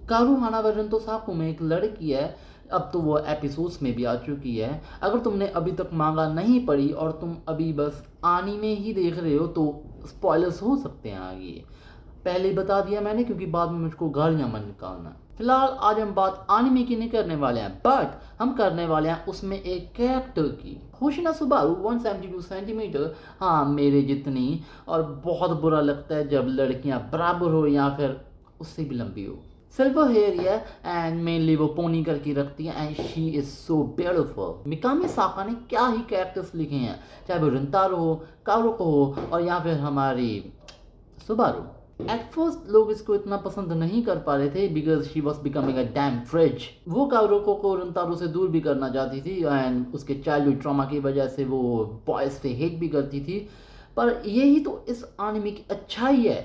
कारू हानावरन तो साकू में एक लड़की है, अब तो वो एपिसोड्स में भी आ चुकी है। अगर तुमने अभी तक मांगा नहीं पढ़ी और तुम अभी बस एनीमे ही देख रहे हो तो स्पॉयलर्स हो सकते हैं आगे। पहले ही बता दिया मैंने क्योंकि बाद में मुझको गालियां मन निकालना। फिलहाल आज हम बात एनीमे की नहीं करने वाले हैं, बट हम करने वाले हैं उसमें एक कैरेक्टर की। होशिना सुबारू 172 सेंटीमीटर, हाँ मेरे जितनी। और बहुत बुरा लगता है जब लड़कियां बराबर हो या फिर उससे भी लंबी हो। सिल्वर हेयर है एंड मेनली वो पोनी करके रखती है and she is so beautiful. Mikami Saka ने क्या ही कैरेक्टर्स लिखे हैं, चाहे वो रिंतारो हो, कारुको हो और या फिर हमारी सुबारू। एट फर्स्ट लोग इसको इतना पसंद नहीं कर पा रहे थे because she was becoming a dam fridge. वो कारुको को रिंतारो से दूर भी करना चाहती थी एंड उसके चाइल्डहुड ट्रॉमा की वजह से वो बॉयज से हेट भी करती थी। पर यही तो इस एनिमे की अच्छाई है।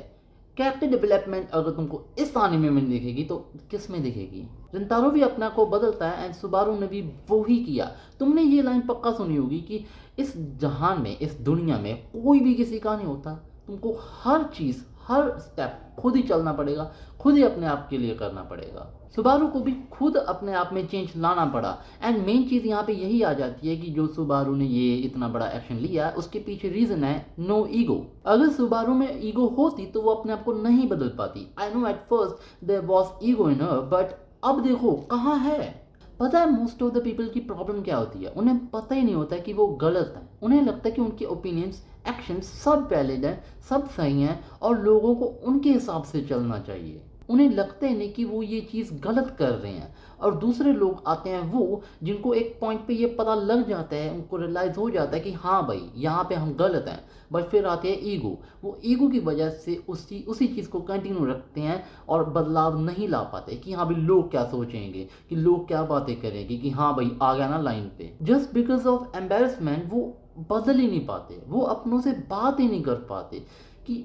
कैरेक्टर डेवलपमेंट अगर तुमको इस एनिमे में दिखेगी तो किस में दिखेगी? रिंतारो भी अपना को बदलता है एंड सुबारू ने भी वो ही किया। तुमने ये लाइन पक्का सुनी होगी कि इस जहान में, इस दुनिया में कोई भी किसी का नहीं होता। तुमको हर चीज़, हर स्टेप खुद ही चलना पड़ेगा, खुद ही अपने आप के लिए करना पड़ेगा। सुबारू को भी खुद अपने आप में चेंज लाना पड़ा एंड मेन चीज़ यहाँ पे यही आ जाती है कि जो सुबारू ने ये इतना बड़ा एक्शन लिया उसके पीछे रीज़न है नो ईगो। अगर सुबारू में ईगो होती तो वो अपने आप को नहीं बदल पाती। I know at first there was ego in her, but अब देखो कहाँ है। पता है मोस्ट ऑफ द पीपल की प्रॉब्लम क्या होती है? उन्हें पता ही नहीं होता है कि वो गलत है। उन्हें लगता है कि उनके ओपिनियंस, एक्शन सब वैलिड है, सब सही हैं और लोगों को उनके हिसाब से चलना चाहिए। उन्हें लगता ही नहीं कि वो ये चीज़ गलत कर रहे हैं। और दूसरे लोग आते हैं वो जिनको एक पॉइंट पे ये पता लग जाता है, उनको रियलाइज़ हो जाता है कि हाँ भाई यहाँ पे हम गलत हैं, बट फिर आते हैं ईगो। वो ईगो की वजह से उसी चीज़ को कंटिन्यू रखते हैं और बदलाव नहीं ला पाते कि हाँ भाई लोग क्या सोचेंगे, कि लोग क्या बातें करेंगे, कि हाँ भाई आ गया ना लाइन पे। जस्ट बिकॉज ऑफ एम्बेरसमेंट वो बदल ही नहीं पाते, वो अपनों से बात ही नहीं कर पाते कि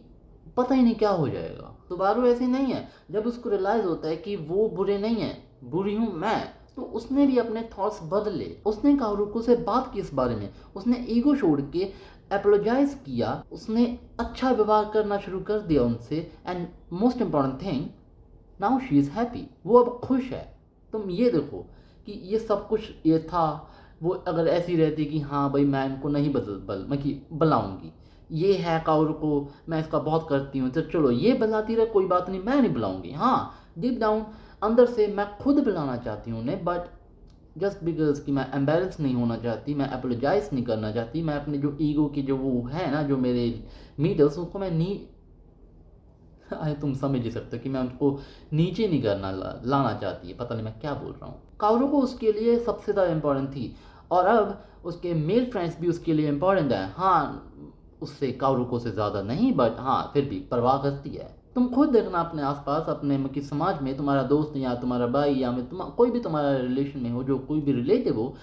पता ही नहीं क्या हो जाएगा। सुबारू ऐसे नहीं है। जब उसको रियलाइज होता है कि वो बुरे नहीं है, बुरी हूँ मैं, तो उसने भी अपने थॉट्स बदले। उसने कारुको से बात की इस बारे में, उसने ईगो छोड़ के अपोलोजाइज किया, उसने अच्छा व्यवहार करना शुरू कर दिया उनसे and most important thing, now she is happy. वो अब खुश है। तुम ये देखो कि ये सब कुछ ये था। वो अगर ऐसी रहती कि हाँ भाई मैं इनको नहीं बुलाऊंगी, ये है कारुको, मैं इसका बहुत करती हूँ, तो चलो ये बुलाती रहे, कोई बात नहीं, मैं नहीं बुलाऊंगी। हाँ डीप डाउन अंदर से मैं खुद बुलाना चाहती हूँ उन्हें, बट जस्ट बिकॉज कि मैं एम्बेरस नहीं होना चाहती, मैं अपोलोजाइज नहीं करना चाहती, मैं अपने जो ईगो की जो वो है ना, जो मेरे मीडल्स, उसको मैं आए तुम समझ ही सकते हो कि मैं उनको नीचे नहीं करना लाना चाहती है। पता नहीं मैं क्या बोल रहा हूँ। कारुको उसके लिए सबसे ज़्यादा इम्पोर्टेंट थी और अब उसके मेल फ्रेंड्स भी उसके लिए इम्पोर्टेंट है। हाँ उससे कारुको से ज़्यादा नहीं, बट हाँ फिर भी परवाह करती है। तुम खुद देखना अपने आसपास, अपने कि समाज में तुम्हारा दोस्त या तुम्हारा भाई या कोई भी तुम्हारा रिलेशन में हो, जो कोई भी रिलेटिव हो,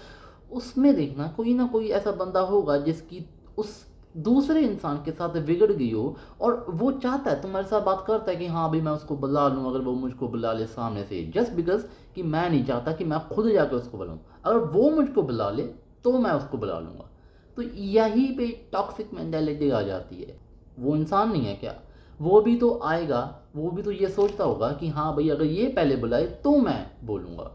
उसमें देखना कोई ना कोई ऐसा बंदा होगा जिसकी उस दूसरे इंसान के साथ बिगड़ गई हो और वो चाहता है, तुम्हारे साथ बात करता है कि हाँ भाई मैं उसको बुला लूँ, अगर वो मुझको बुला ले सामने से, जस्ट बिकॉज कि मैं नहीं चाहता कि मैं खुद जाकर उसको बुलाऊँ। अगर वो मुझको बुला ले तो मैं उसको बुला लूँगा। तो यही पे टॉक्सिक मेंटालिटी आ जाती है। वो इंसान नहीं है क्या? वो भी तो आएगा, वो भी तो ये सोचता होगा कि हाँ भाई अगर ये पहले बुलाए तो मैं बोलूँगा।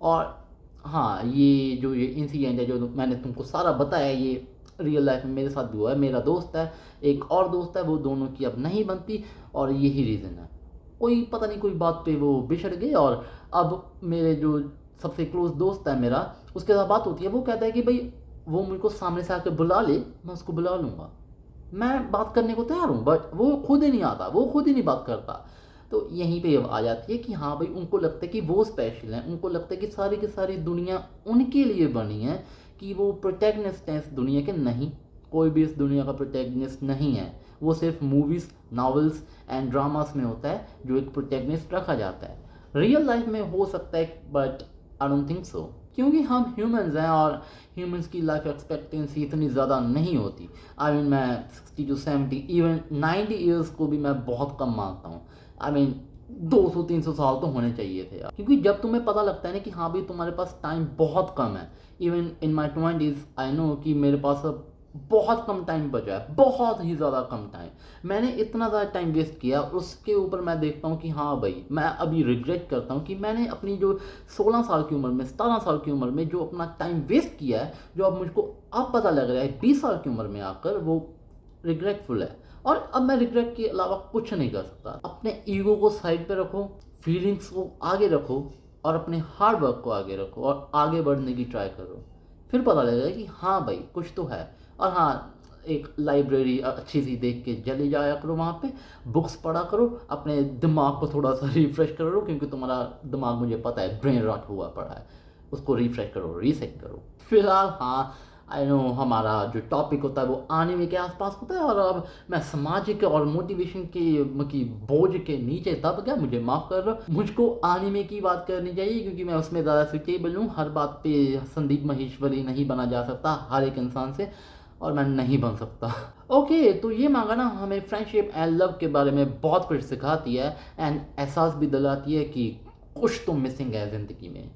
और हाँ ये इंसिडेंट है जो मैंने तुमको सारा बताया, ये रियल लाइफ में मेरे साथ भी हुआ है। मेरा दोस्त है, एक और दोस्त है, वो दोनों की अब नहीं बनती और यही रीज़न है। कोई पता नहीं कोई बात पे वो बिछड़ गए और अब मेरे जो सबसे क्लोज दोस्त है मेरा, उसके साथ बात होती है, वो कहता है कि भाई वो मुझको सामने से आकर बुला ले, मैं उसको बुला लूँगा, मैं बात करने को तैयार हूँ, बट वो खुद ही नहीं आता, वो खुद ही नहीं बात करता। तो यहीं पे अब आ जाती है कि हाँ भाई उनको लगता है कि वो स्पेशल है, उनको लगता है कि सारी की सारी दुनिया उनके लिए बनी है, कि वो प्रोटैगनिस्ट हैं इस दुनिया के। नहीं, कोई भी इस दुनिया का प्रोटैगनिस्ट नहीं है। वो सिर्फ मूवीज़, नॉवेल्स एंड ड्रामास में होता है जो एक प्रोटैगनिस्ट रखा जाता है। रियल लाइफ में हो सकता है but I don't think so, क्योंकि हम ह्यूमंस हैं और ह्यूमंस की लाइफ एक्सपेक्टेंसी इतनी ज़्यादा नहीं होती। आई मीन मैं 60 to 70 इवन 90 ईयर्स को भी मैं बहुत कम मानता हूँ। आई मीन 200-300 साल तो होने चाहिए थे यार, क्योंकि जब तुम्हें पता लगता है ना कि हाँ भाई तुम्हारे पास टाइम बहुत कम है। Even in my 20s I know कि मेरे पास अब बहुत कम टाइम बचा है, बहुत ही ज़्यादा कम टाइम। मैंने इतना ज़्यादा टाइम वेस्ट किया, उसके ऊपर मैं देखता हूँ कि हाँ भाई, मैं अभी रिग्रेट करता हूँ कि मैंने अपनी जो 16 साल की उम्र में, 17 साल की उम्र में जो अपना टाइम वेस्ट किया है, जो अब मुझको अब पता लग रहा है 20 साल की उम्र में आकर, वो रिग्रेटफुल है। और अब मैं रिग्रेट के अलावा कुछ नहीं कर सकता। अपने ईगो को साइड पे रखो, फीलिंग्स को आगे रखो और अपने हार्ड वर्क को आगे रखो और आगे बढ़ने की ट्राई करो। फिर पता लगेगा कि हाँ भाई, कुछ तो है। और हाँ, एक लाइब्रेरी अच्छी सी देख के चले जाया करो, वहाँ पे बुक्स पढ़ा करो, अपने दिमाग को थोड़ा सा रिफ्रेश करो, क्योंकि तुम्हारा दिमाग, मुझे पता है, ब्रेन रॉट हुआ पड़ा है। उसको रिफ्रेश करो, रीसेट करो। फिलहाल हाँ, आई नो हमारा जो टॉपिक होता है वो एनीमे के आसपास होता है, और अब मैं सामाजिक और मोटिवेशन की बोझ के नीचे दब गया, मुझे माफ़ कर दो। मुझको एनीमे की बात करनी चाहिए, क्योंकि मैं उसमें ज़्यादा सुटेबल हूँ। हर बात पे संदीप माहेश्वरी नहीं बना जा सकता हर एक इंसान से, और मैं नहीं बन सकता। ओके, तो ये मांगा ना हमें फ्रेंडशिप एंड लव के बारे में बहुत कुछ सिखाती है, एंड एहसास भी दिलाती है कि कुछ तो मिसिंग है ज़िंदगी में।